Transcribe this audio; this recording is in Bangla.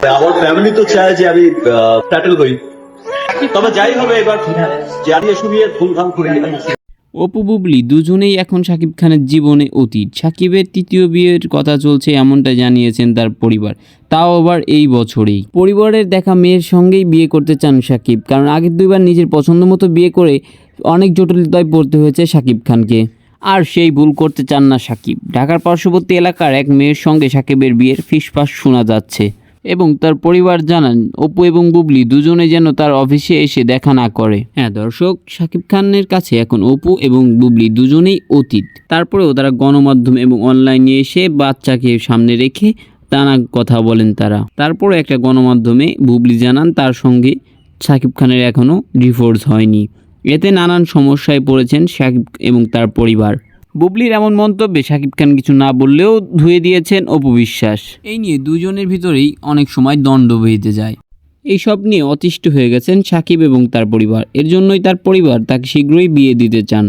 আমার ফ্যামিলি তো চায় যে আমি প্যাটেল হই, তবে যাই হবে এবার জানিয়ে শুনিয়ে ধুমধাম করে অপু বুবলি দুজনেই এখন শাকিব খানের জীবনে অতীত। শাকিবের তৃতীয় বিয়ের কথা চলছে এমনটা জানিয়েছেন তার পরিবার, তাও আবার এই বছরেই। পরিবারের দেখা মেয়ের সঙ্গেই বিয়ে করতে চান শাকিব, কারণ আগের দুইবার নিজের পছন্দ মতো বিয়ে করে অনেক জটিলতায় পড়তে হয়েছে শাকিব খানকে। আর সেই ভুল করতে চান না শাকিব। ঢাকার পার্শ্ববর্তী এলাকার এক মেয়ের সঙ্গে শাকিবের বিয়ের ফিসফাস শোনা যাচ্ছে এবং তার পরিবার জানান অপু এবং বুবলি দুজনে যেন তার অফিসে এসে দেখা না করে। হ্যাঁ দর্শক, শাকিব খানের কাছে এখন অপু এবং বুবলি দুজনেই অতীত। তারপরেও তারা গণমাধ্যম এবং অনলাইনে এসে বাচ্চাকে সামনে রেখে নানা কথা বলেন তারা। তারপরে একটা গণমাধ্যমে বুবলি জানান তার সঙ্গে শাকিব খানের এখনও ডিভোর্স হয়নি। এতে নানান সমস্যায় পড়েছেন শাকিব এবং তার পরিবার। বুবলির এমন মন্তব্যে শাকিব খান কিছু না বললেও ধুয়ে দিয়েছেন অপু বিশ্বাস। এই নিয়ে দুজনের ভিতরেই অনেক সময় দ্বন্দ্ব বেঁধে যায়। এইসব নিয়ে অতিষ্ঠ হয়ে গেছেন শাকিব এবং তার পরিবার। এর জন্যই তার পরিবার তাকে শীঘ্রই বিয়ে দিতে চান।